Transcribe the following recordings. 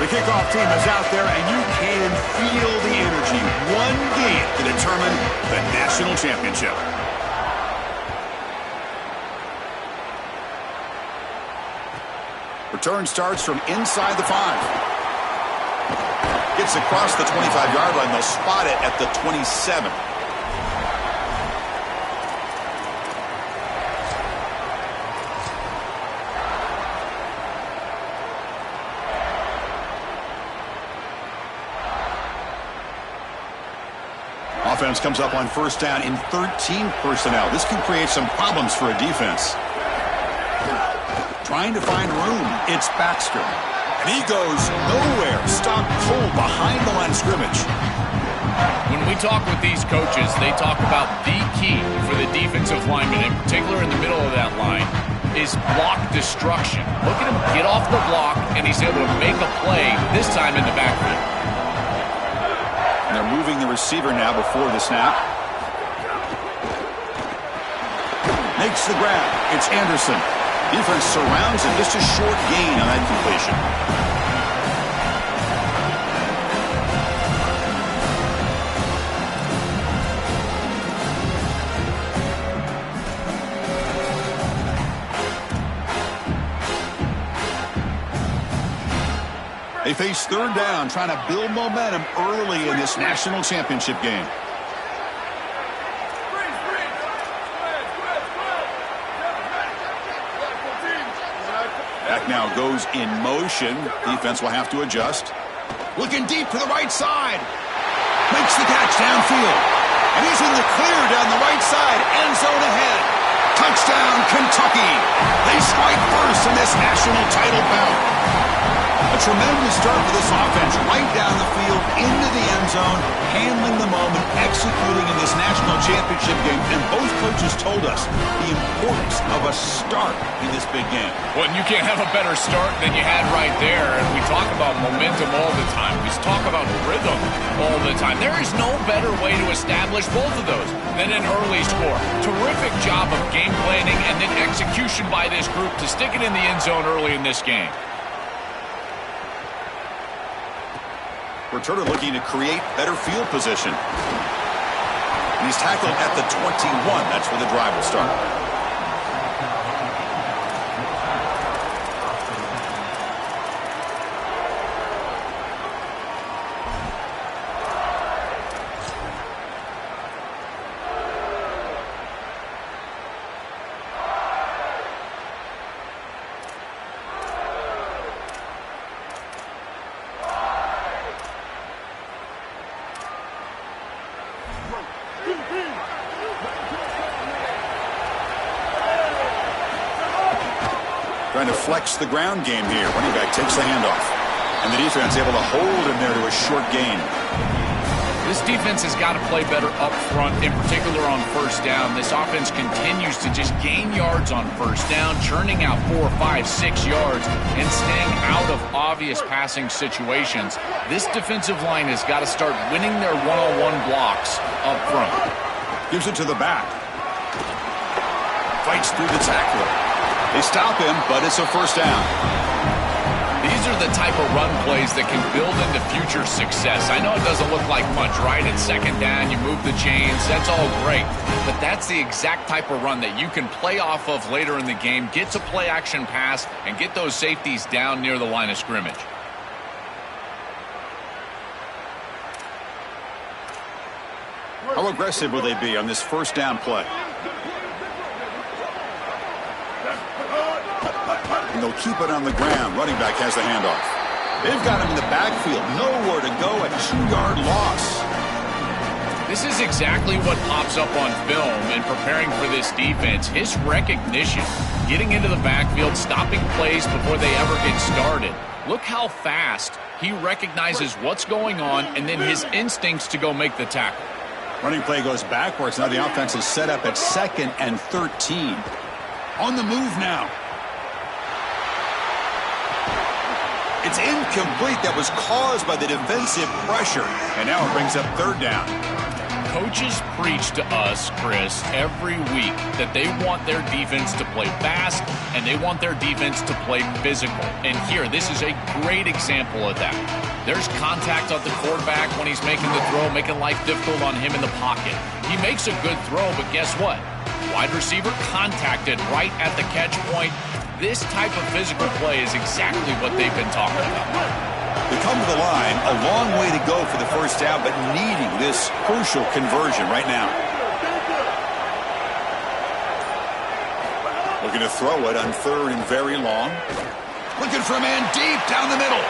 kickoff team is out there, and you can feel the energy. One game to determine the national championship. Return starts from inside the 5. Gets across the 25-yard line. They'll spot it at the 27. Offense comes up on first down in 13 personnel. This can create some problems for a defense. Trying to find room. It's Baxter. And he goes nowhere. Stop cold behind the line of scrimmage. When we talk with these coaches, they talk about the key for the defensive lineman, in particular in the middle of that line, is block destruction. Look at him get off the block, and he's able to make a play, this time in the backfield. And they're moving the receiver now before the snap. Makes the grab. It's Anderson. Defense surrounds him. Just a short gain on that completion. They face third down, trying to build momentum early in this national championship game. Back now goes in motion. Defense will have to adjust. Looking deep to the right side. Makes the catch downfield. And he's in the clear down the right side. End zone ahead. Touchdown, Kentucky. They strike first in this national title bout. A tremendous start for this offense, right down the field, into the end zone, handling the moment, executing in this national championship game. And both coaches told us the importance of a start in this big game. Well, and you can't have a better start than you had right there. And we talk about momentum all the time. We talk about rhythm all the time. There is no better way to establish both of those than an early score. Terrific job of game planning and then execution by this group to stick it in the end zone early in this game. Returner looking to create better field position. And he's tackled at the 21. That's where the drive will start. Trying to flex the ground game here. Running back takes the handoff. And the defense able to hold him there to a short gain. This defense has got to play better up front, in particular on first down. This offense continues to just gain yards on first down, churning out 4, 5, 6 yards, and staying out of obvious passing situations. This defensive line has got to start winning their one-on-one blocks up front. Gives it to the back. Fights through the tackler. They stop him, but it's a first down. These are the type of run plays that can build into future success. I know it doesn't look like much, right? It's second down, you move the chains, that's all great. But that's the exact type of run that you can play off of later in the game, get to play action pass, and get those safeties down near the line of scrimmage. How aggressive will they be on this first down play? And they'll keep it on the ground. Running back has the handoff. They've got him in the backfield. Nowhere to go. A 2-yard loss. This is exactly what pops up on film in preparing for this defense. His recognition, getting into the backfield, stopping plays before they ever get started. Look how fast he recognizes what's going on and then his instincts to go make the tackle. Running play goes backwards. Now the offense is set up at 2nd and 13. On the move now. It's incomplete. That was caused by the defensive pressure. And now it brings up third down. Coaches preach to us, Chris, every week that they want their defense to play fast and they want their defense to play physical. And here, this is a great example of that. There's contact on the quarterback when he's making the throw, making life difficult on him in the pocket. He makes a good throw, but guess what? Wide receiver contacted right at the catch point. This type of physical play is exactly what they've been talking about. They come to the line, a long way to go for the first down, but needing this crucial conversion right now. Looking to throw it on 3rd and very long. Looking for a man deep down the middle.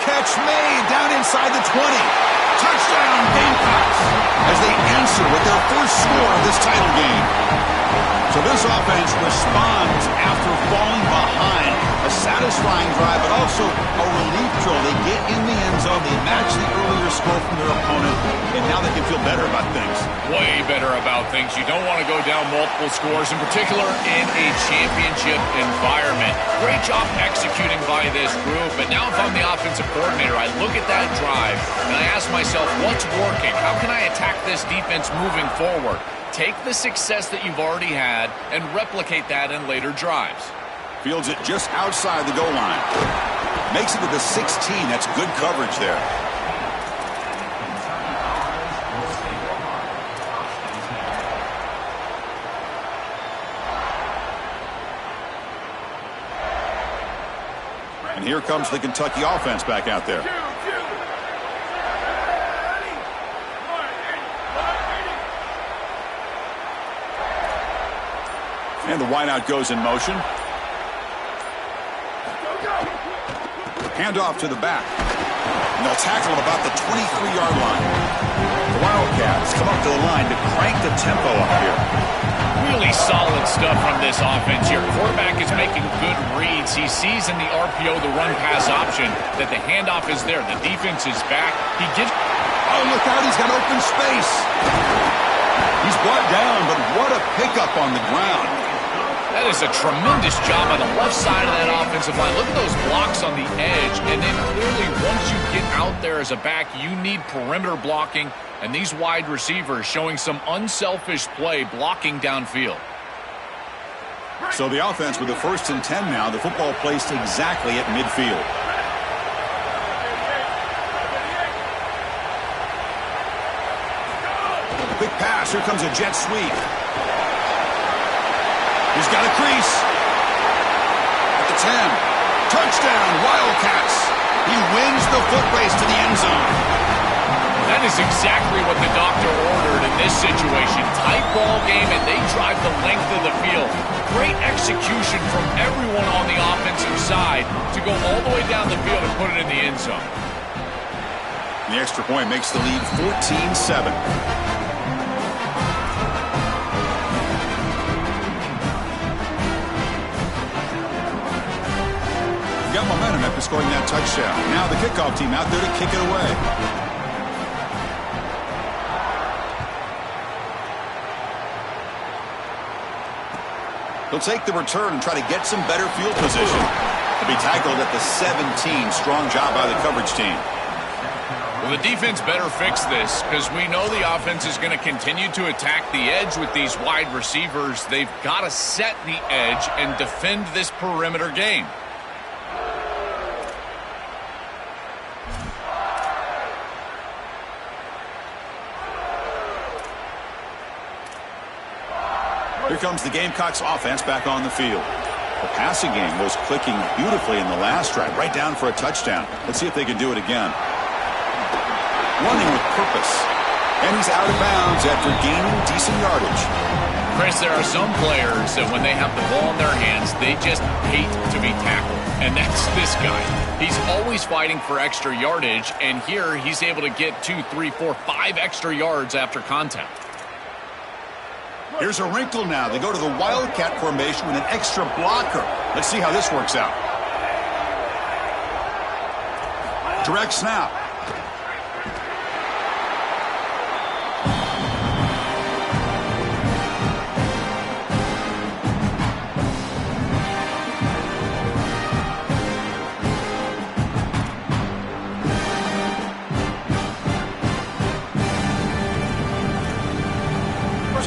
Catch made down inside the 20. Touchdown, Gamecocks, as they answer with their first score of this title game. So this offense responds after falling behind. A satisfying drive, but also a relief throw. They get in the end zone. They match the earlier score from their opponent, and now they can feel better about things. Way better about things. You don't want to go down multiple scores, in particular in a championship environment. Great job executing by this group, but now if I'm the offensive coordinator, I look at that drive, and I ask myself, what's working? How can I attack this defense moving forward? Take the success that you've already had and replicate that in later drives. Fields it just outside the goal line. Makes it to the 16. That's good coverage there. And here comes the Kentucky offense back out there. And the wideout goes in motion. Handoff to the back. And they'll tackle him about the 23-yard line. The Wildcats come up to the line to crank the tempo up here. Really solid stuff from this offense here. Quarterback is making good reads. He sees in the RPO, the run-pass option, that the handoff is there. The defense is back. He gives... Oh, look out. He's got open space. He's brought down, but what a pickup on the ground. That is a tremendous job on the left side of that offensive line. Look at those blocks on the edge. And then clearly, once you get out there as a back, you need perimeter blocking. And these wide receivers showing some unselfish play blocking downfield. So the offense with the 1st and 10 now. The football placed exactly at midfield. Quick pass. Here comes a jet sweep. He's got a crease. At the 10. Touchdown, Wildcats. He wins the foot race to the end zone. That is exactly what the doctor ordered in this situation. Tight ball game, and they drive the length of the field. Great execution from everyone on the offensive side to go all the way down the field and put it in the end zone. The extra point makes the lead 14-7. Got momentum after scoring that touchdown. Now the kickoff team out there to kick it away. They'll take the return and try to get some better field position. They'll be tackled at the 17. Strong job by the coverage team. Well, the defense better fix this because we know the offense is going to continue to attack the edge with these wide receivers. They've got to set the edge and defend this perimeter game. Here comes the Gamecocks offense back on the field. The passing game was clicking beautifully in the last drive, right down for a touchdown. Let's see if they can do it again. Running with purpose. And he's out of bounds after gaining decent yardage. Chris, there are some players that when they have the ball in their hands, they just hate to be tackled. And that's this guy. He's always fighting for extra yardage, and here he's able to get 2, 3, 4, 5 extra yards after contact. Here's a wrinkle now. They go to the Wildcat formation with an extra blocker. Let's see how this works out. Direct snap.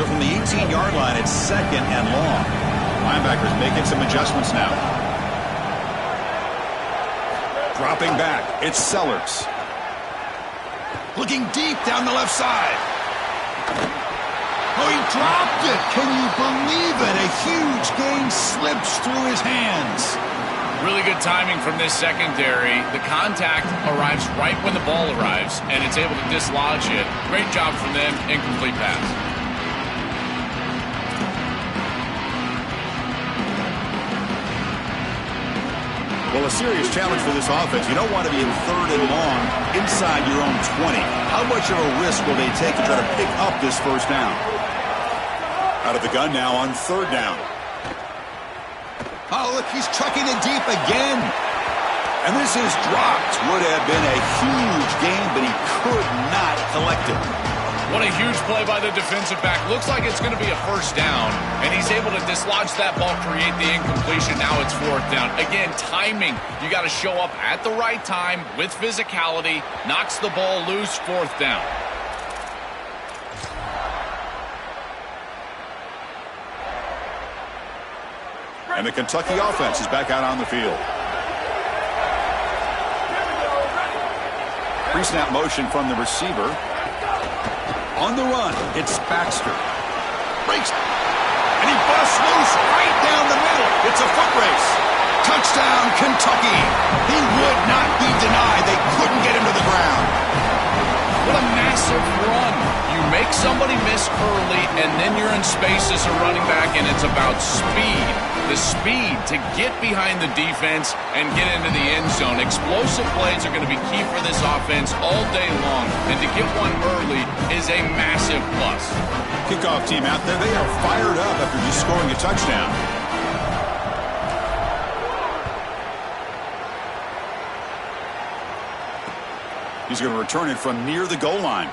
So from the 18-yard line, it's 2nd and long. Linebackers making some adjustments now. Dropping back, it's Sellers. Looking deep down the left side. Oh, he dropped it. Can you believe it? A huge gain slips through his hands. Really good timing from this secondary. The contact arrives right when the ball arrives, and it's able to dislodge it. Great job from them. Incomplete pass. Well, a serious challenge for this offense. You don't want to be in 3rd and long inside your own 20. How much of a risk will they take to try to pick up this first down? Out of the gun now on 3rd down. Oh, look, he's trucking it deep again. And this is dropped. Would have been a huge gain, but he could not collect it. What a huge play by the defensive back. Looks like it's going to be a first down, and he's able to dislodge that ball, create the incompletion. Now it's 4th down. Again, timing. You got to show up at the right time with physicality. Knocks the ball loose, 4th down. And the Kentucky offense is back out on the field. Pre-snap motion from the receiver. On the run, it's Baxter. Breaks, and he busts loose right down the middle. It's a foot race. Touchdown, Kentucky. He would not be denied. They couldn't get him to the ground. What a massive run. You make somebody miss early, and then you're in space as a running back, and it's about speed. The speed to get behind the defense and get into the end zone. Explosive plays are going to be key for this offense all day long, and to get one early is a massive plus. Kickoff team out there, they are fired up after just scoring a touchdown. He's going to return it from near the goal line.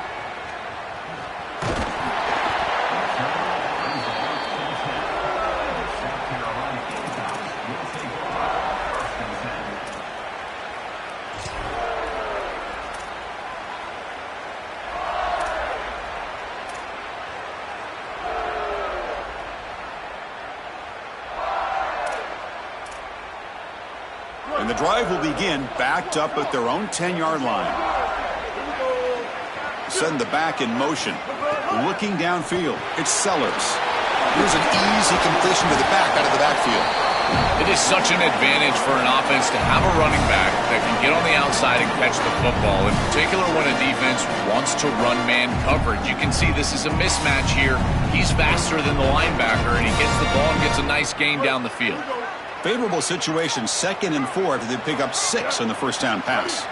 And the drive will begin backed up at their own 10-yard line. Send the back in motion. Looking downfield. It's Sellers. Here's an easy completion to the back out of the backfield. It is such an advantage for an offense to have a running back that can get on the outside and catch the football, in particular when a defense wants to run man coverage. You can see this is a mismatch here. He's faster than the linebacker, and he gets the ball and gets a nice gain down the field. Favorable situation, 2nd and 4 after they pick up 6 on the first down pass.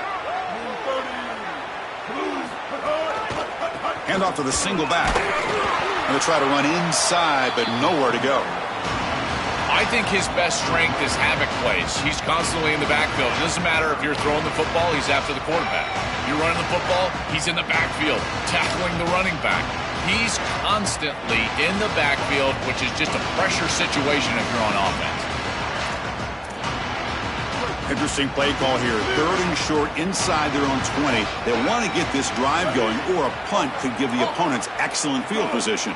Hand off to the single back. Going to try to run inside, but nowhere to go. I think his best strength is havoc plays. He's constantly in the backfield. It doesn't matter if you're throwing the football, he's after the quarterback. You're running the football, he's in the backfield, tackling the running back. He's constantly in the backfield, which is just a pressure situation if you're on offense. Interesting play call here. 3rd and short inside their own 20. They want to get this drive going, or a punt could give the opponents excellent field position.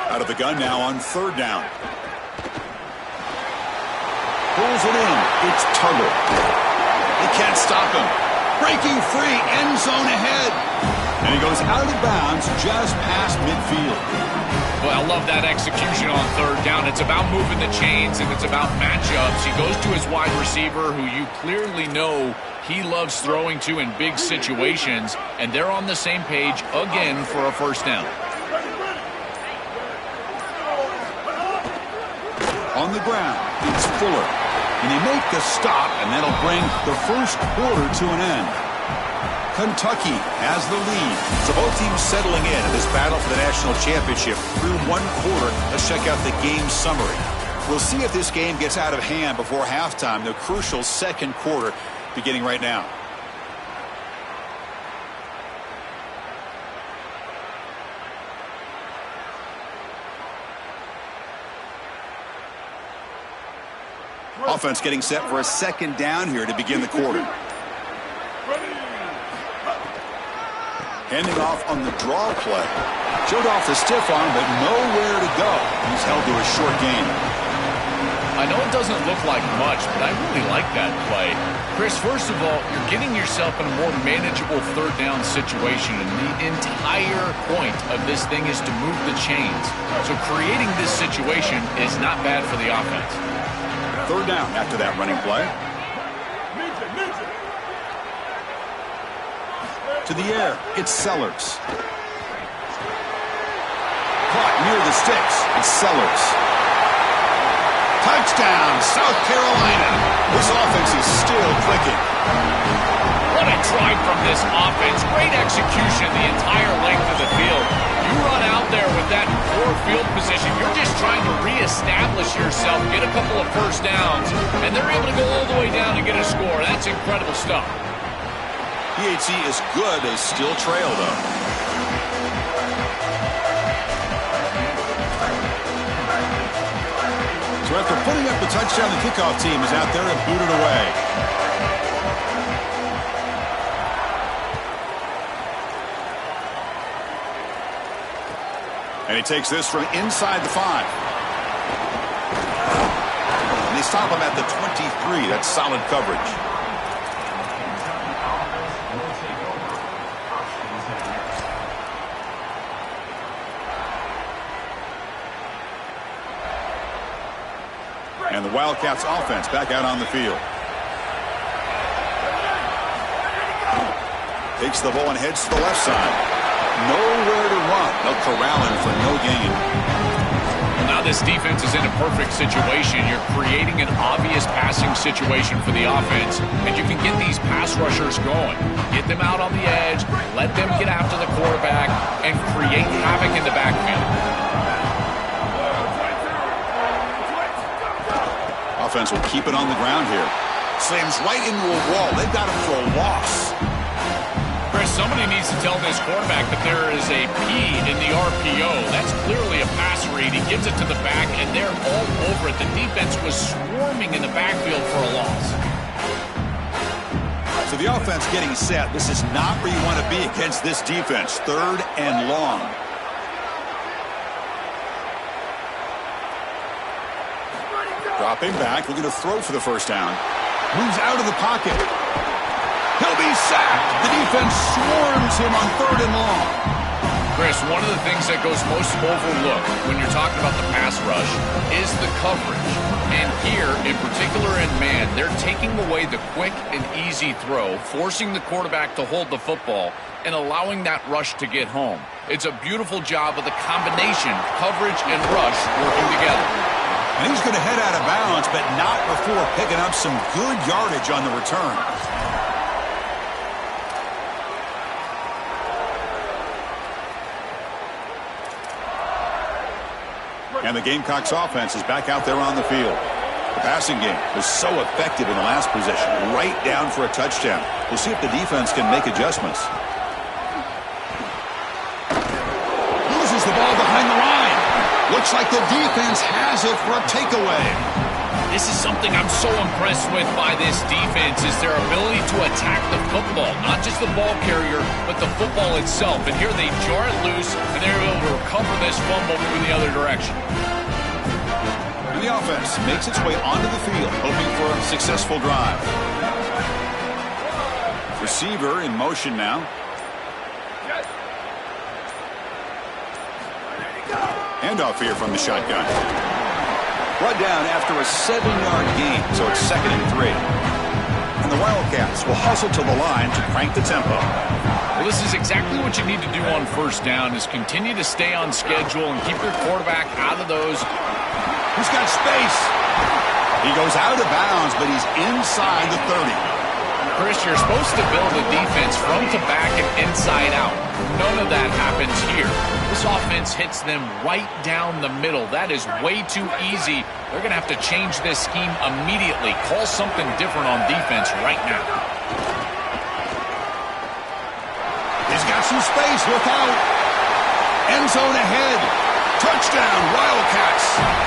Out of the gun now on 3rd down. Pulls it in. It's Tuggle. They can't stop him. Breaking free. End zone ahead. And he goes out of bounds just past midfield. Well, I love that execution on 3rd down. It's about moving the chains, and it's about matchups. He goes to his wide receiver, who you clearly know he loves throwing to in big situations, and they're on the same page again for a first down. On the ground, it's Fuller. And they make the stop, and that'll bring the first quarter to an end. Kentucky has the lead. So both teams settling in this battle for the national championship through 1 quarter. Let's check out the game summary. We'll see if this game gets out of hand before halftime, the crucial 2nd quarter beginning right now. Offense getting set for a 2nd down here to begin the quarter. Handing off on the draw play. Showed off the stiff arm, but nowhere to go. He's held to a short gain. I know it doesn't look like much, but I really like that play. Chris, first of all, you're getting yourself in a more manageable third down situation, and the entire point of this thing is to move the chains. So creating this situation is not bad for the offense. Third down after that running play. To the air, it's Sellers. Caught near the sticks, it's Sellers. Touchdown, South Carolina. This offense is still clicking. What a drive from this offense. Great execution the entire length of the field. You run out there with that poor field position. You're just trying to reestablish yourself, get a couple of first downs, and they're able to go all the way down and get a score. That's incredible stuff. PHC is good. They still trail, though. So after putting up the touchdown, the kickoff team is out there and booted away. And he takes this from inside the 5. And they stop him at the 23. That's solid coverage. And the Wildcats offense back out on the field. Takes the ball and heads to the left side. Nowhere to run. They'll corral him for no gain. Well, now this defense is in a perfect situation. You're creating an obvious passing situation for the offense, and you can get these pass rushers going. Get them out on the edge, let them get after the quarterback, and create havoc in the backfield. Offense will keep it on the ground here. Slams right into a wall. They've got him for a loss. Chris, somebody needs to tell this quarterback that there is a P in the RPO. That's clearly a pass read. He gives it to the back, and they're all over it. The defense was swarming in the backfield for a loss. So the offense getting set. This is not where you want to be against this defense. Third and long. Dropping back, looking to throw for the first down. Moves out of the pocket. He'll be sacked. The defense swarms him on third and long. Chris, one of the things that goes most overlooked when you're talking about the pass rush is the coverage. And here, in particular in man, they're taking away the quick and easy throw, forcing the quarterback to hold the football, and allowing that rush to get home. It's a beautiful job of the combination, coverage and rush working together. And he's going to head out of bounds, but not before picking up some good yardage on the return. And the Gamecocks offense is back out there on the field. The passing game was so effective in the last possession, right down for a touchdown. We'll see if the defense can make adjustments. Loses the ball behind the line. Looks like the defense has it for a takeaway. This is something I'm so impressed with by this defense is their ability to attack the football. Not just the ball carrier, but the football itself. And here they jar it loose, and they're able to recover this fumble moving the other direction. And the offense makes its way onto the field, hoping for a successful drive. Receiver in motion now. Handoff here from the shotgun. Brought down after a 7-yard gain, so it's 2nd and 3. And the Wildcats will hustle to the line to crank the tempo. Well, this is exactly what you need to do on first down is continue to stay on schedule and keep your quarterback out of those. He's got space. He goes out of bounds, but he's inside the 30. Chris, you're supposed to build a defense front to back and inside out. None of that happens here. This offense hits them right down the middle. That is way too easy. They're going to have to change this scheme immediately. Call something different on defense right now. He's got some space. Look out. End zone ahead. Touchdown, Wildcats.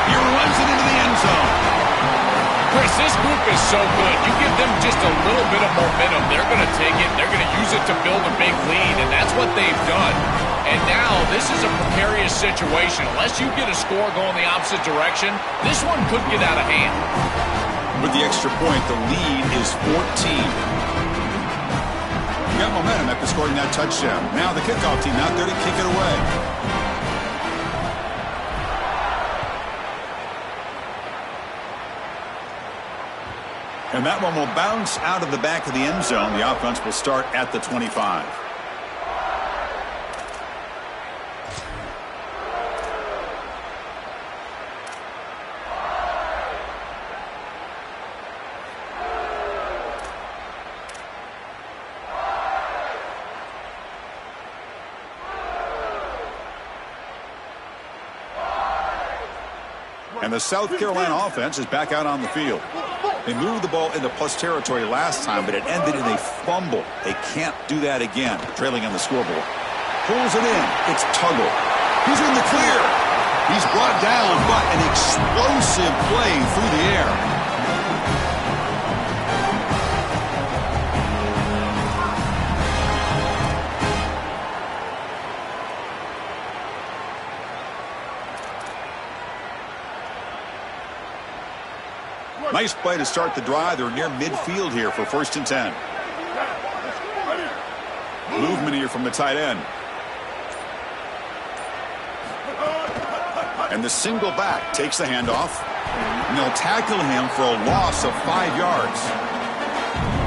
He runs it into the end zone. Chris, this group is so good. You give them just a little bit of momentum, they're going to take it, they're going to use it to build a big lead, and that's what they've done. And now, this is a precarious situation. Unless you get a score going the opposite direction, this one could get out of hand. With the extra point, the lead is 14. You got momentum after scoring that touchdown. Now the kickoff team out there to kick it away. And that one will bounce out of the back of the end zone. The offense will start at the 25. And the South Carolina offense is back out on the field. They moved the ball into plus territory last time, but it ended in a fumble. They can't do that again, trailing on the scoreboard. Pulls it in. It's Tuggle. He's in the clear. He's brought down, but an explosive play through the air. Nice play to start the drive. They're near midfield here for 1st and 10. Movement here from the tight end. And the single back takes the handoff. And they'll tackle him for a loss of 5 yards.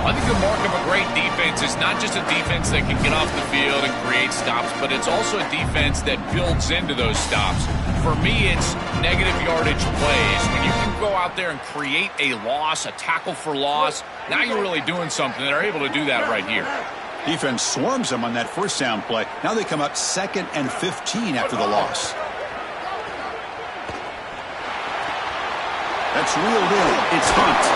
I think the mark of a great defense is not just a defense that can get off the field and create stops, but it's also a defense that builds into those stops. For me, it's negative yardage plays. When you can go out there and create a loss, a tackle for loss, now you're really doing something. They're able to do that right here. Defense swarms them on that first down play. Now they come up 2nd and 15 after the loss. That's reeled in. It's Hunt.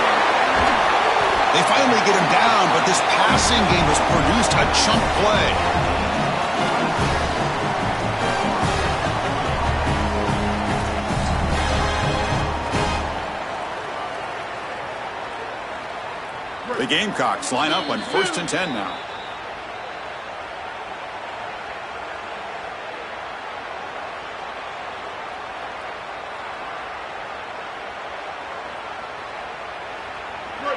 They finally get him down, but this passing game has produced a chunk play. The Gamecocks line up on 1st and 10 now.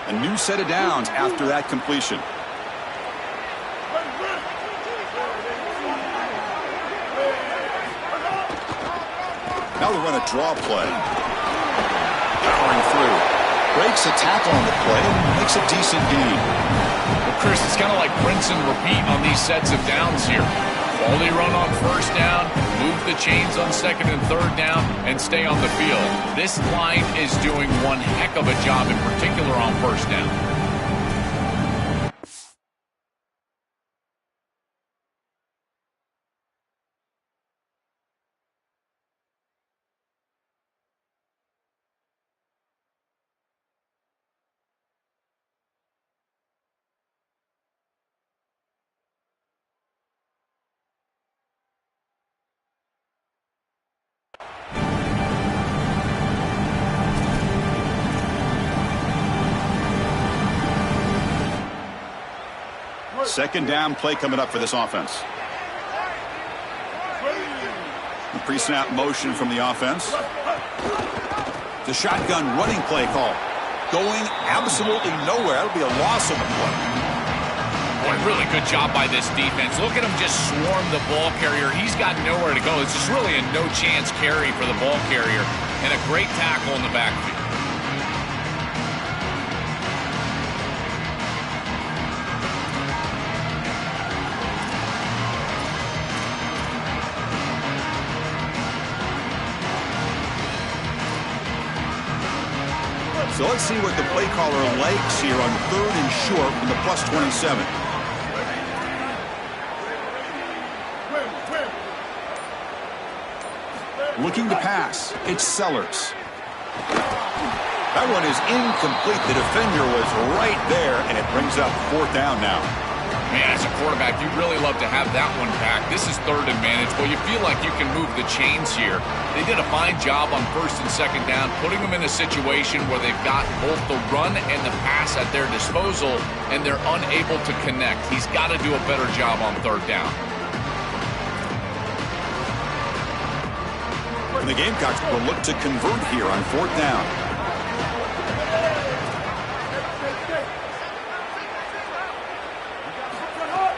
A new set of downs after that completion. Now they run a draw play. Powering through. Breaks a tackle on the play and makes a decent gain. Well, Chris, it's kind of like rinse and repeat on these sets of downs here. Quality run on 1st down, move the chains on 2nd and 3rd down, and stay on the field. This line is doing one heck of a job, in particular on 1st down. Second down play coming up for this offense. The pre-snap motion from the offense. The shotgun running play call. Going absolutely nowhere. That'll be a loss of a play. Boy, really good job by this defense. Look at him just swarm the ball carrier. He's got nowhere to go. It's just really a no-chance carry for the ball carrier. And a great tackle in the backfield. So let's see what the play caller likes here on 3rd and short from the plus 27. Looking to pass. It's Sellers. That one is incomplete. The defender was right there, and it brings up 4th down now. Man, as a quarterback, you really love to have that one back. This is third and manageable. You feel like you can move the chains here. They did a fine job on first and second down, putting them in a situation where they've got both the run and the pass at their disposal, and they're unable to connect. He's got to do a better job on third down. And the Gamecocks will look to convert here on fourth down.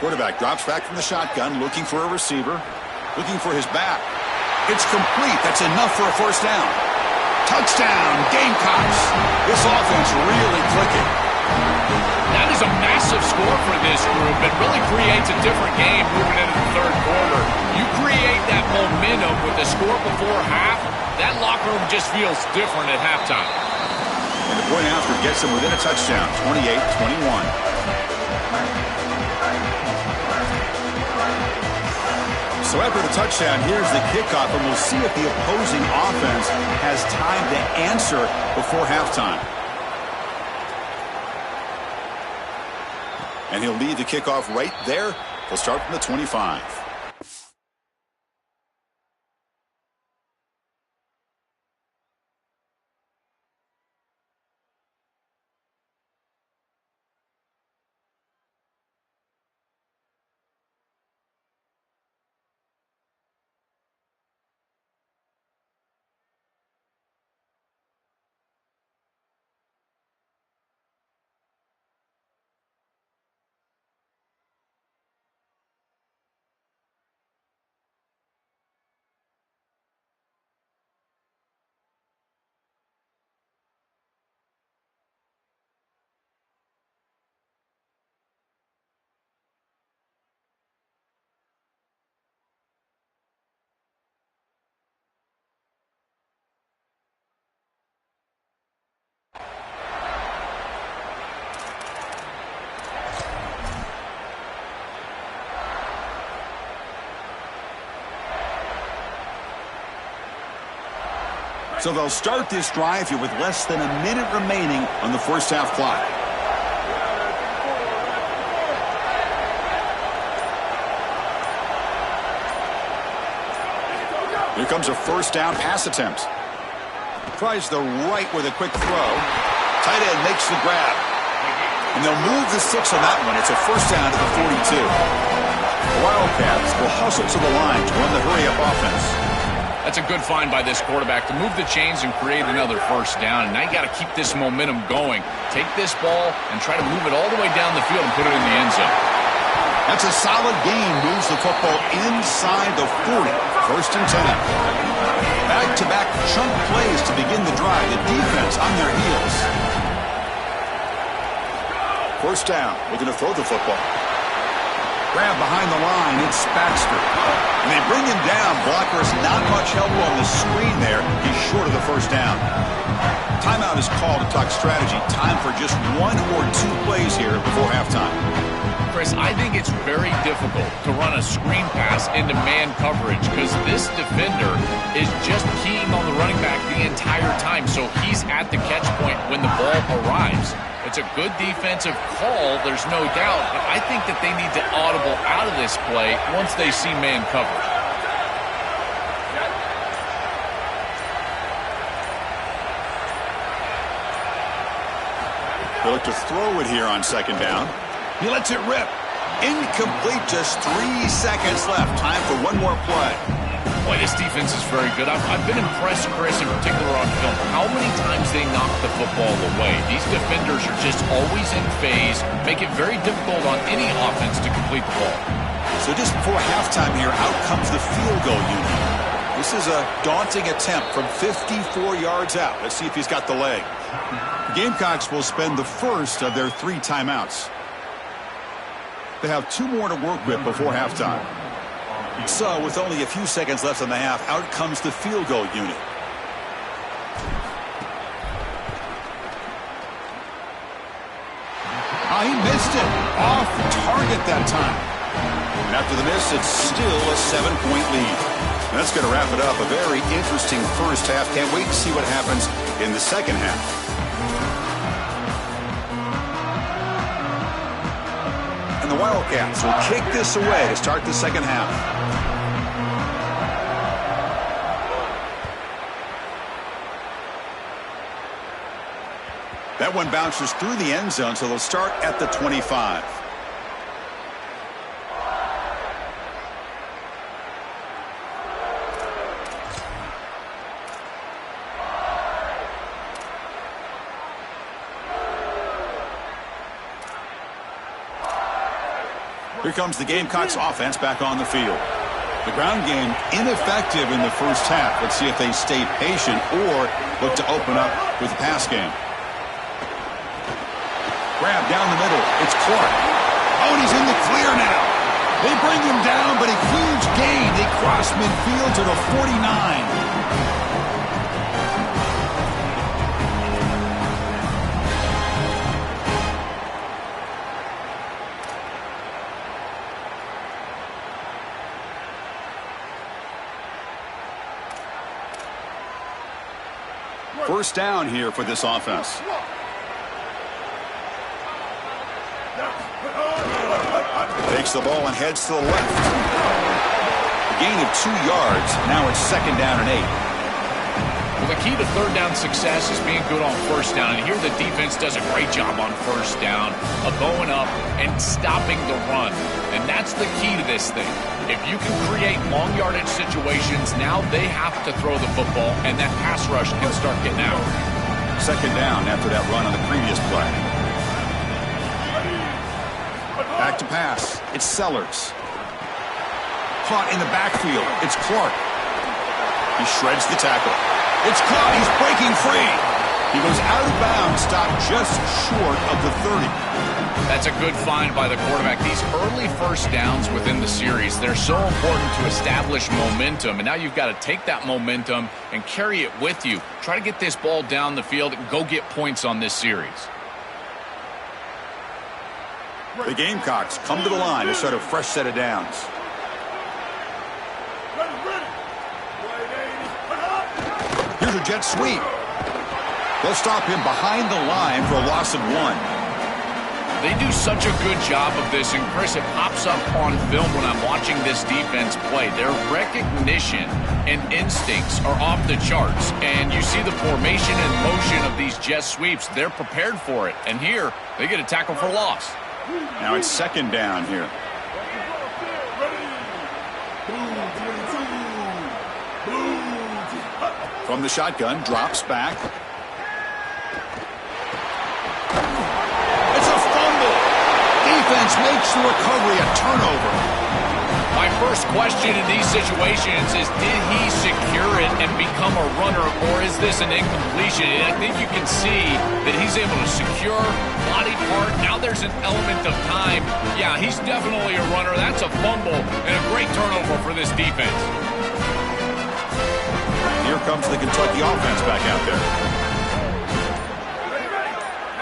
Quarterback drops back from the shotgun, looking for a receiver, looking for his back. It's complete. That's enough for a first down. Touchdown, Gamecocks. This offense really clicking. That is a massive score for this group. It really creates a different game moving into the third quarter. You create that momentum with the score before half, that locker room just feels different at halftime. And the point after gets them within a touchdown, 28-21. So after the touchdown, here's the kickoff, and we'll see if the opposing offense has time to answer before halftime. And he'll lead the kickoff right there. He'll start from the 25. So they'll start this drive here with less than a minute remaining on the first half clock. Here comes a first down pass attempt. Tries the right with a quick throw. Tight end makes the grab. And they'll move the 6 on that one. It's a first down to the 42. The Wildcats will hustle to the line to run the hurry-up offense. That's a good find by this quarterback to move the chains and create another first down. And now you got to keep this momentum going. Take this ball and try to move it all the way down the field and put it in the end zone. That's a solid gain. Moves the football inside the 40. First and 10. Back-to-back chunk plays to begin the drive. The defense on their heels. First down. Looking to throw the football. Grab behind the line. It's Baxter. And they bring him down. Blockers not much help on the screen there. He's short of the first down. Timeout is called to talk strategy. Time for just 1 or 2 plays here before halftime. Chris, I think it's very difficult to run a screen pass into man coverage because this defender is just keying on the running back the entire time. So he's at the catch point when the ball arrives. It's a good defensive call, there's no doubt, but I think that they need to audible out of this play once they see man coverage. They look to throw it here on second down. He lets it rip. Incomplete, just 3 seconds left. Time for one more play. Boy, this defense is very good. I've been impressed, Chris, in particular on film, how many times they knock the football away. These defenders are just always in phase, make it very difficult on any offense to complete the ball. So just before halftime here, out comes the field goal unit. This is a daunting attempt from 54 yards out. Let's see if he's got the leg. The Gamecocks will spend the first of their 3 timeouts. They have 2 more to work with before halftime. So, with only a few seconds left in the half, out comes the field goal unit. He missed it. Off target that time. And after the miss, it's still a 7-point lead. And that's going to wrap it up. A very interesting first half. Can't wait to see what happens in the second half. And the Wildcats will kick this away to start the second half. That one bounces through the end zone, so they'll start at the 25. Here comes the Gamecocks offense back on the field. The ground game ineffective in the first half. Let's see if they stay patient or look to open up with the pass game. Grab down the middle. It's Clark. Oh, and he's in the clear now. They bring him down, but a huge gain. They cross midfield to the 49. First down here for this offense. Takes the ball and heads to the left. A gain of 2 yards. Now it's second down and 8. Well, the key to third down success is being good on first down. And here the defense does a great job on first down of going up and stopping the run. And that's the key to this thing. If you can create long yardage situations, now they have to throw the football, and that pass rush can start getting out. Second down after that run on the previous play. Back to pass. It's Sellers. Caught in the backfield. It's Clark. He shreds the tackle. It's caught. He's breaking free. He goes out of bounds, stopped just short of the 30. That's a good find by the quarterback. These early first downs within the series, they're so important to establish momentum. And now you've got to take that momentum and carry it with you. Try to get this ball down the field and go get points on this series. The Gamecocks come to the line to start a fresh set of downs. Here's a jet sweep. They'll stop him behind the line for a loss of 1. They do such a good job of this, and Chris, it pops up on film when I'm watching this defense play. Their recognition and instincts are off the charts, and you see the formation and motion of these jet sweeps. They're prepared for it, and here they get a tackle for loss. Now it's second down here. From the shotgun, drops back. It's a fumble. Defense makes the recovery a turnover. My first question in these situations is, did he secure it and become a runner, or is this an incompletion? And I think you can see that he's able to secure body part. Now there's an element of time. Yeah, he's definitely a runner. That's a fumble and a great turnover for this defense. Here comes the Kentucky offense back out there.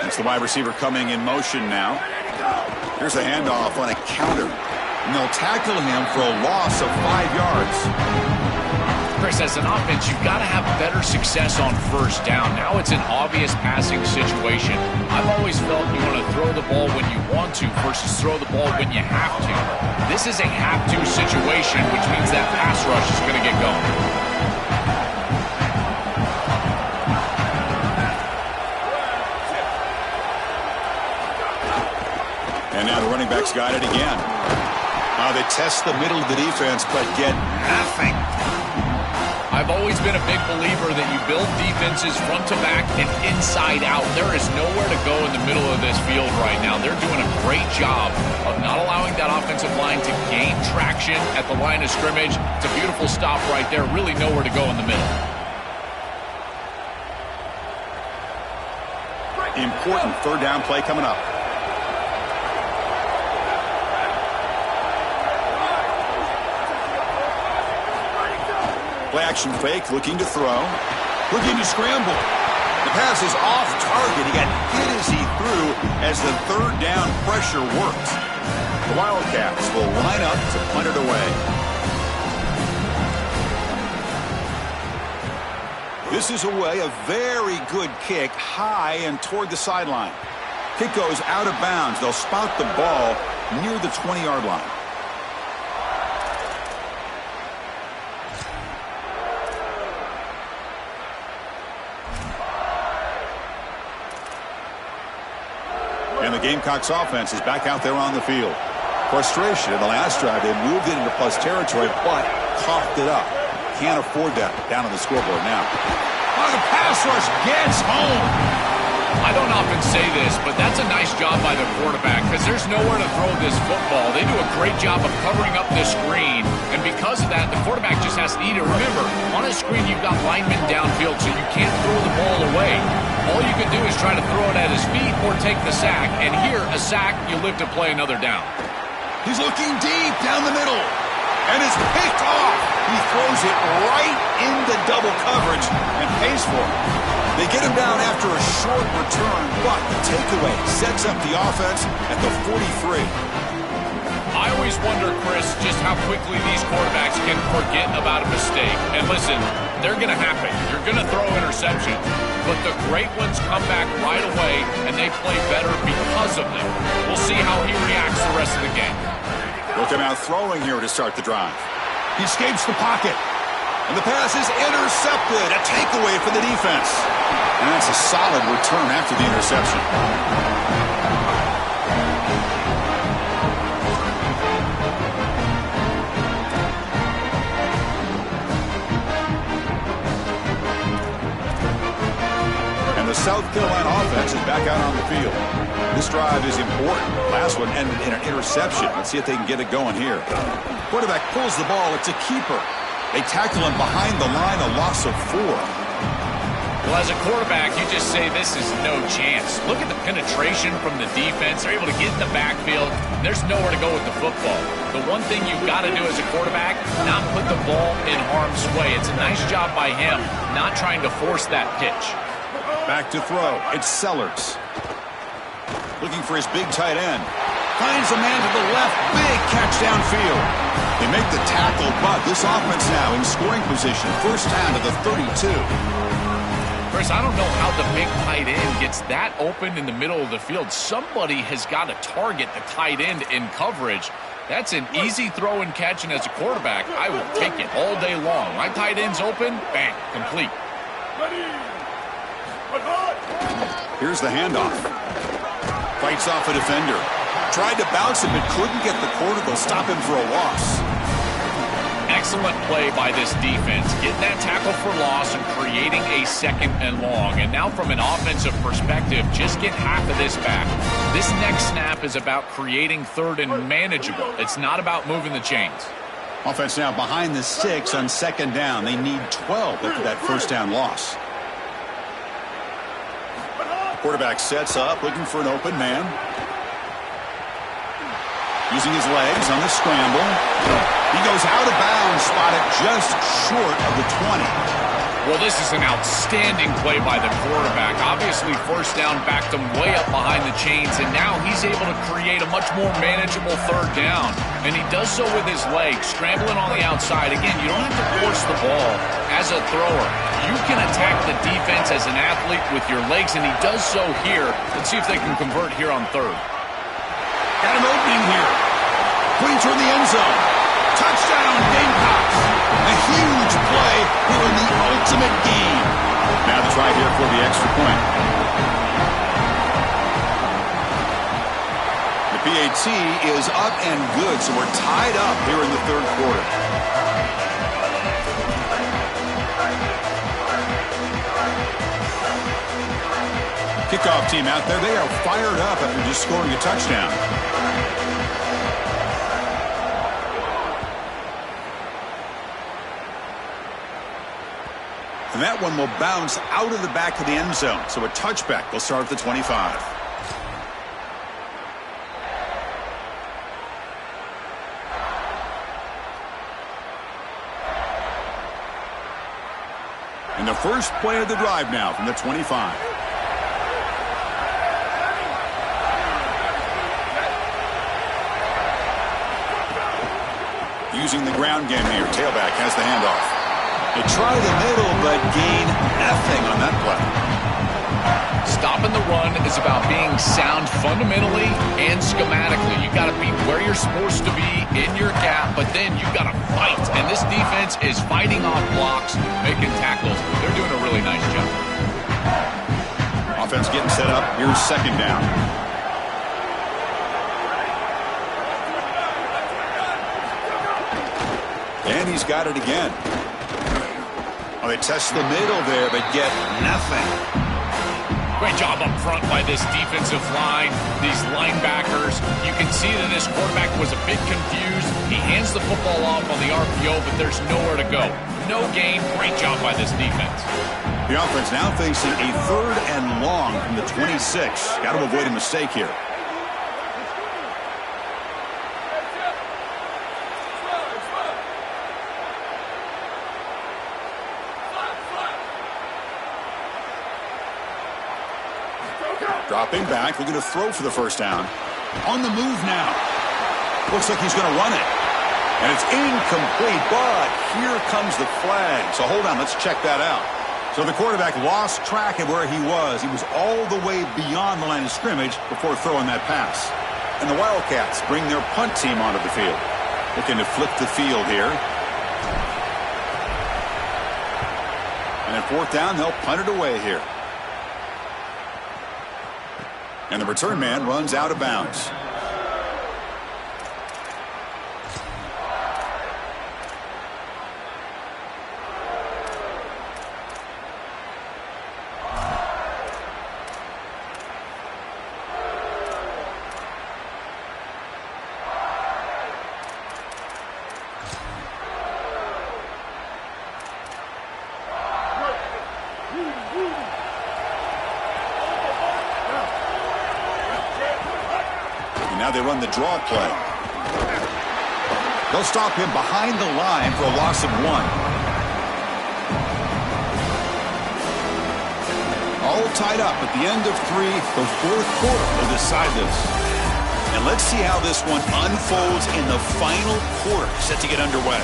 It's the wide receiver coming in motion now. Here's a handoff on a counter. And they'll tackle him for a loss of 5 yards. Chris, as an offense, you've got to have better success on first down. Now it's an obvious passing situation. I've always felt you want to throw the ball when you want to versus throw the ball when you have to. This is a have-to situation, which means that pass rush is going to get going. And now the running back's got it again. They test the middle of the defense, but get nothing. I've always been a big believer that you build defenses front to back and inside out. There is nowhere to go in the middle of this field right now. They're doing a great job of not allowing that offensive line to gain traction at the line of scrimmage. It's a beautiful stop right there. Really nowhere to go in the middle. Important third down play coming up. Play action fake, looking to throw, looking to scramble. The pass is off target. He got hit as he threw as the third down pressure worked. The Wildcats will line up to punt it away. This is away, a very good kick, high and toward the sideline. Kick goes out of bounds. They'll spot the ball near the 20-yard line. And the Gamecocks offense is back out there on the field. Frustration in the last drive. They moved it into plus territory, but coughed it up. Can't afford that down on the scoreboard now. Oh, the pass rush gets home. I don't often say this, but that's a nice job by the quarterback because there's nowhere to throw this football. They do a great job of covering up this screen, and because of that, the quarterback just has to eat it. Remember, on a screen, you've got linemen downfield, so you can't throw the ball away. All you can do is try to throw it at his feet or take the sack, and here, a sack, you live to play another down. He's looking deep down the middle, and it's picked off. He throws it right into double coverage and pays for it. They get him down after a short return, but the takeaway sets up the offense at the 43. I always wonder, Chris, just how quickly these quarterbacks can forget about a mistake. And listen, they're going to happen. You're going to throw interceptions, but the great ones come back right away, and they play better because of them. We'll see how he reacts the rest of the game. Look him out throwing here to start the drive. He escapes the pocket, and the pass is intercepted. A takeaway for the defense. And that's a solid return after the interception. And the South Carolina offense is back out on the field. This drive is important. Last one ended in an interception. Let's see if they can get it going here. Quarterback pulls the ball. It's a keeper. They tackle him behind the line, a loss of 4. Well, as a quarterback, you just say this is no chance. Look at the penetration from the defense. They're able to get in the backfield. There's nowhere to go with the football. The one thing you've got to do as a quarterback, not put the ball in harm's way. It's a nice job by him, not trying to force that pitch. Back to throw. It's Sellers. Looking for his big tight end. Finds a man to the left. Big catch downfield. They make the tackle, but this offense now in scoring position. First down to the 32. Chris, I don't know how the big tight end gets that open in the middle of the field. Somebody has got to target the tight end in coverage. That's an easy throw and catch, and as a quarterback, I will take it all day long. My tight end's open, bang, complete. Here's the handoff. Fights off a defender. Tried to bounce him, but couldn't get the quarter. They'll stop him for a loss. Excellent play by this defense. Getting that tackle for loss and creating a second and long. And now from an offensive perspective, just get half of this back. This next snap is about creating third and manageable. It's not about moving the chains. Offense now behind the 6 on second down. They need 12 after that first down loss. Quarterback sets up, looking for an open man. Using his legs on the scramble. He goes out of bounds, spotted just short of the 20. Well, this is an outstanding play by the quarterback. Obviously, first down backed him way up behind the chains, and now he's able to create a much more manageable third down. And he does so with his legs, scrambling on the outside. Again, you don't have to force the ball as a thrower. You can attack the defense as an athlete with your legs, and he does so here. Let's see if they can convert here on third. Got an opening here. Putting toward the end zone. Touchdown, Gamecocks. A huge play here in the ultimate game. Now the try here for the extra point. The PAT is up and good, so we're tied up here in the third quarter. Kickoff team out there. They are fired up after just scoring a touchdown. And that one will bounce out of the back of the end zone. So a touchback will start at the 25. And the first play of the drive now from the 25. Using the ground game here. Tailback has the handoff. They try the middle, but gain nothing on that play. stopping the run is about being sound fundamentally and schematically. You got to be where you're supposed to be in your gap, but then you got to fight. And this defense is fighting off blocks, making tackles. They're doing a really nice job. Offense getting set up. Here's second down. And he's got it again. Oh, they test the middle there, but get nothing. Great job up front by this defensive line, these linebackers. You can see that this quarterback was a bit confused. He hands the football off on the RPO, but there's nowhere to go. No gain. Great job by this defense. The offense now facing a 3rd and long from the 26. Got to avoid a mistake here. Dropping back, looking to throw for the first down. On the move now. Looks like he's going to run it. And it's incomplete, but here comes the flag. So hold on, let's check that out. So the quarterback lost track of where he was. He was all the way beyond the line of scrimmage before throwing that pass. And the Wildcats bring their punt team onto the field. Looking to flip the field here. And at 4th down, they'll punt it away here. And the return man runs out of bounds. Now they run the draw play. They'll stop him behind the line for a loss of 1. All tied up at the end of 3. The 4th quarter will decide this. And let's see how this one unfolds in the final quarter, set to get underway.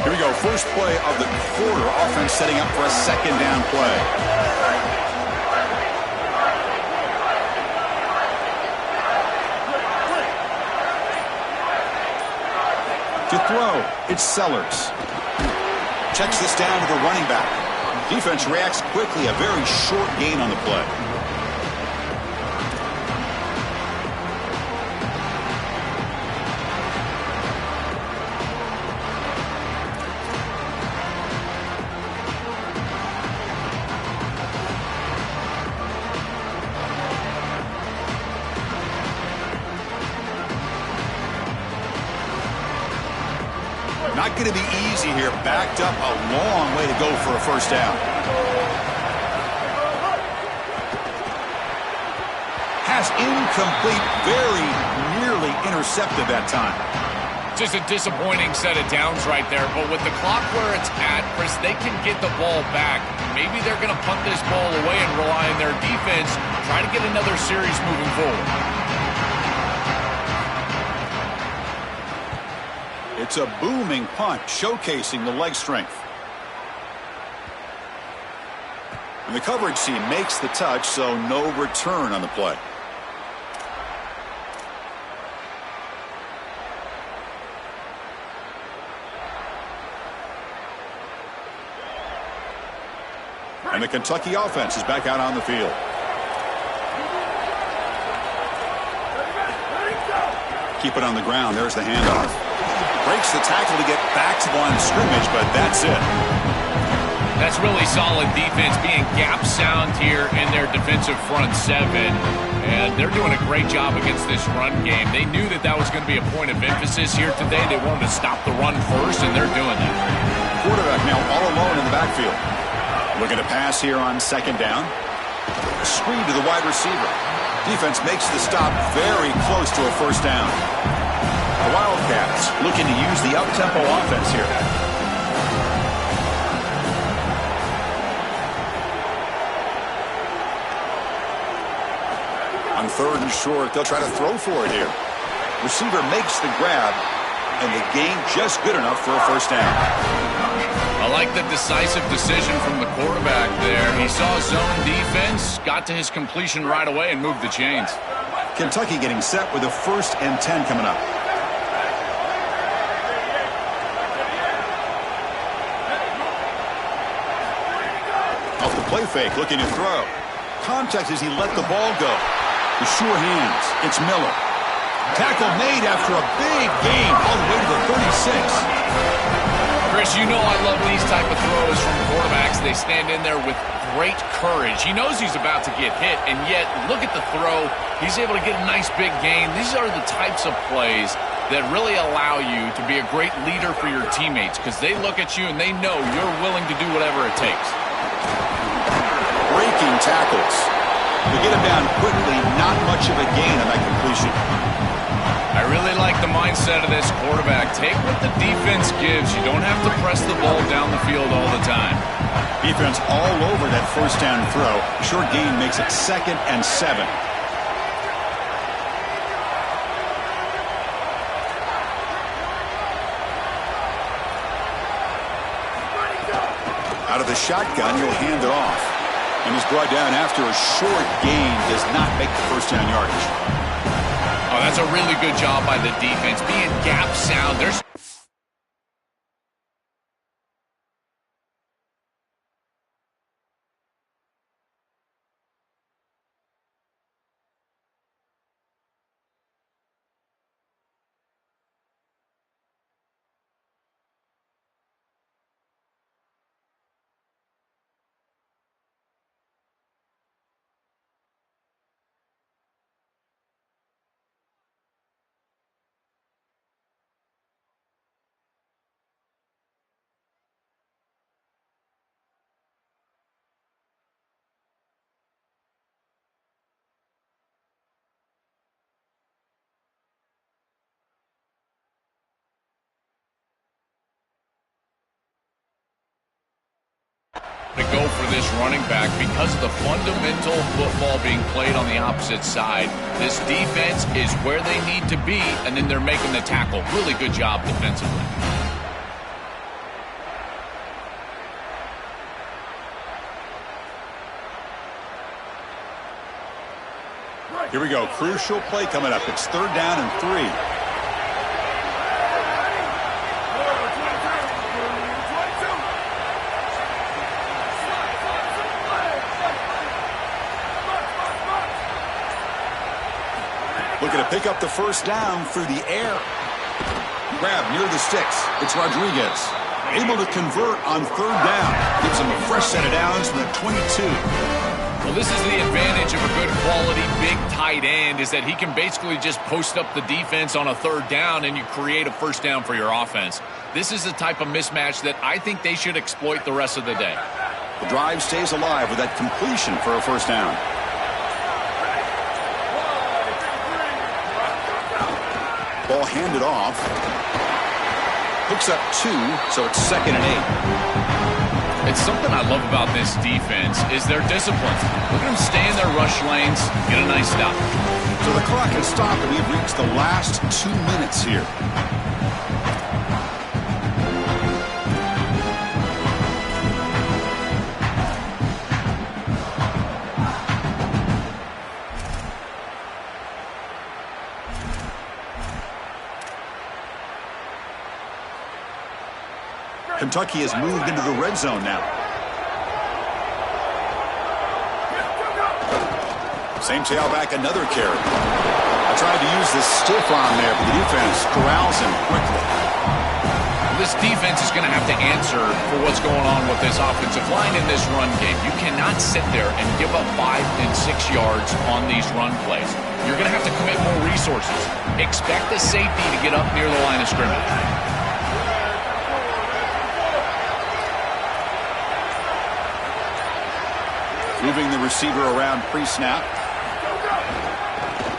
Here we go, first play of the quarter. Offense setting up for a 2nd down play. To throw, it's Sellers. Checks this down to the running back. Defense reacts quickly, a very short gain on the play. Not going to be easy here. Backed up a long way to go for a first down. Pass incomplete, very nearly intercepted that time. Just a disappointing set of downs right there. But with the clock where it's at, Chris, they can get the ball back. Maybe they're going to punt this ball away and rely on their defense. Try to get another series moving forward. It's a booming punt, showcasing the leg strength. And the coverage team makes the touch, so no return on the play. And the Kentucky offense is back out on the field. Keep it on the ground. There's the handoff. Breaks the tackle to get back to the line of scrimmage, but that's it. That's really solid defense, being gap sound here in their defensive front 7. And they're doing a great job against this run game. They knew that that was going to be a point of emphasis here today. They wanted to stop the run first, and they're doing that. Quarterback now all alone in the backfield. Looking to pass here on 2nd down. Screen to the wide receiver. Defense makes the stop very close to a first down. The Wildcats looking to use the up-tempo offense here. On 3rd and short, they'll try to throw for it here. Receiver makes the grab, and the gain just good enough for a first down. I like the decisive decision from the quarterback there. He saw zone defense, got to his completion right away, and moved the chains. Kentucky getting set with a 1st and 10 coming up. Off the play fake, looking to throw. Contact as he let the ball go. With sure hands, it's Miller. Tackle made after a big gain all the way to the 36. Chris, you know I love these type of throws from quarterbacks. They stand in there with great courage. He knows he's about to get hit, and yet look at the throw. He's able to get a nice big gain. These are the types of plays that really allow you to be a great leader for your teammates because they look at you and they know you're willing to do whatever it takes. Breaking tackles. To get him down quickly, not much of a gain on that completion. I really like the mindset of this quarterback. Take what the defense gives. You don't have to press the ball down the field all the time. Defense all over that first down throw. Short gain makes it 2nd and 7. Out of the shotgun, he'll hand it off. And he's brought down after a short gain. Does not make the first down yardage. Oh, that's a really good job by the defense. Being gap sound. There's to go for this running back because of the fundamental football being played on the opposite side. This defense is where they need to be, and then they're making the tackle. Really good job defensively. Here we go. Crucial play coming up. It's 3rd down and 3. Looking to pick up the first down through the air. Grab near the sticks. It's Rodriguez. Able to convert on 3rd down. Gives him a fresh set of downs from the 22. Well, this is the advantage of a good quality big tight end is that he can basically just post up the defense on a 3rd down and you create a first down for your offense. This is the type of mismatch that I think they should exploit the rest of the day. The drive stays alive with that completion for a first down. Ball handed off. Hooks up 2, so it's 2nd and 8. It's something I love about this defense is their discipline. Look at them stay in their rush lanes, get a nice stop. So the clock has stopped, and we've reached the last 2 minutes here. Kentucky has moved into the red zone now. Same tailback, another carry. I tried to use the stiff arm there, but the defense corrals him quickly. This defense is going to have to answer for what's going on with this offensive line in this run game. You cannot sit there and give up 5 and 6 yards on these run plays. You're going to have to commit more resources. Expect the safety to get up near the line of scrimmage. Moving the receiver around pre-snap.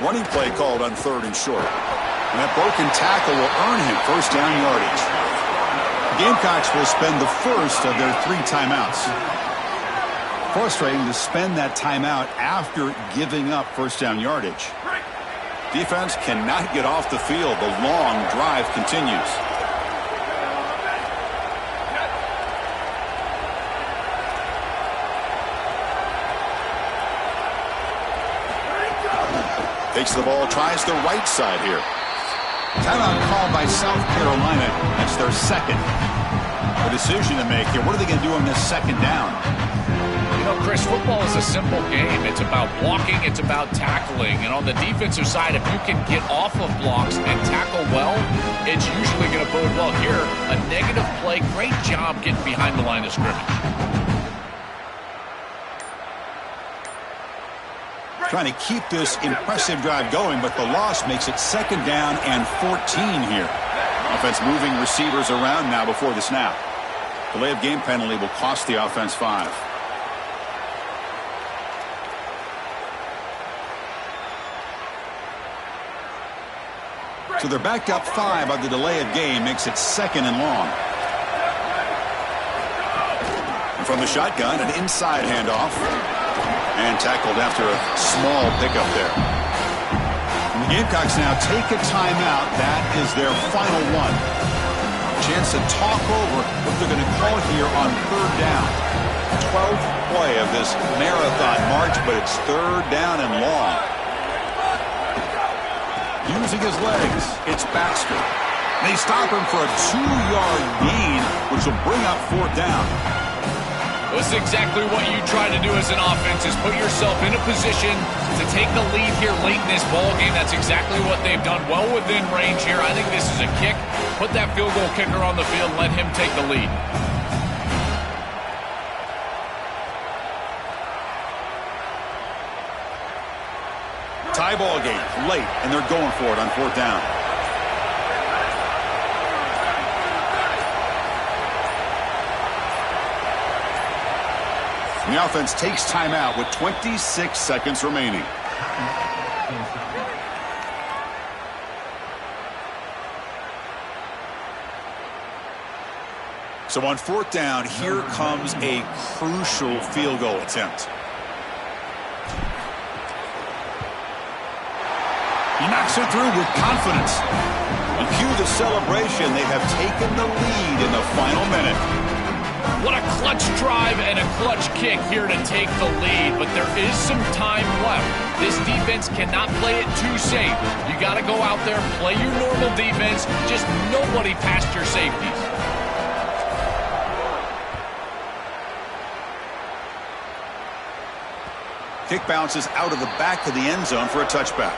Running play called on 3rd and short. And that broken tackle will earn him first down yardage. The Gamecocks will spend the first of their 3 timeouts. Frustrating to spend that timeout after giving up first down yardage. Defense cannot get off the field. The long drive continues. Takes the ball, tries the right side here. Timeout called by South Carolina. That's their second. A decision to make here. What are they going to do on this second down? You know, Chris, football is a simple game. It's about blocking. It's about tackling. And on the defensive side, if you can get off of blocks and tackle well, it's usually going to bode well. Here, a negative play. Great job getting behind the line of scrimmage. Trying to keep this impressive drive going, but the loss makes it second down and 14 here. Offense moving receivers around now before the snap. Delay of game penalty will cost the offense 5. So they're backed up 5 on the delay of game, makes it second and long. And from the shotgun, an inside handoff. And tackled after a small pickup there. And the Gamecocks now take a timeout. That is their final one. Chance to talk over what they're going to call here on third down. 12th play of this marathon march, but it's third down and long. Using his legs, it's Baxter. They stop him for a 2-yard gain, which will bring up fourth down. This is exactly what you try to do as an offense, is put yourself in a position to take the lead here late in this ball game. That's exactly what they've done. Well within range here. I think this is a kick. Put that field goal kicker on the field and let him take the lead. Tie ball game late, and they're going for it on fourth down. The offense takes timeout with 26 seconds remaining. So on fourth down, here comes a crucial field goal attempt. He knocks it through with confidence. And cue the celebration. They have taken the lead in the final minute. What a clutch drive and a clutch kick here to take the lead, but there is some time left. This defense cannot play it too safe. You got to go out there, play your normal defense, just nobody past your safeties. Kick bounces out of the back of the end zone for a touchback.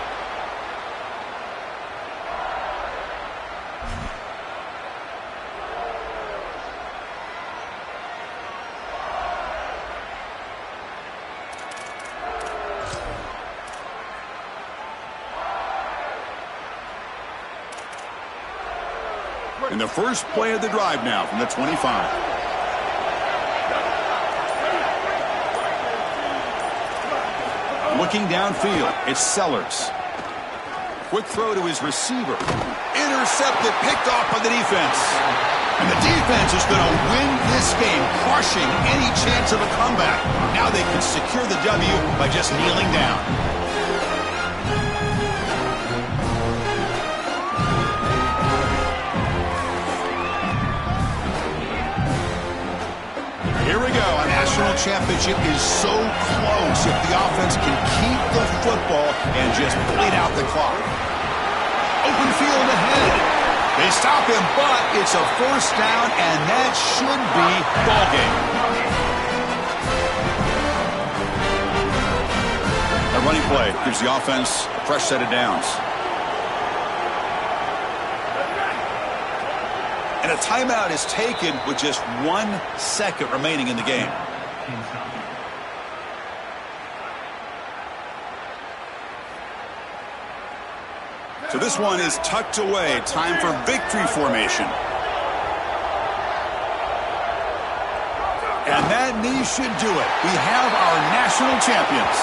In the first play of the drive now from the 25. Looking downfield, it's Sellers. Quick throw to his receiver. Intercepted, picked off by the defense. And the defense is going to win this game, crushing any chance of a comeback. Now they can secure the W by just kneeling down. Here we go. A national championship is so close if the offense can keep the football and just bleed out the clock. Open field ahead. They stop him, but it's a first down, and that should be ball game. A running play gives the offense a fresh set of downs. And a timeout is taken with just 1 second remaining in the game. So this one is tucked away. Time for victory formation. And that knee should do it. We have our national champions.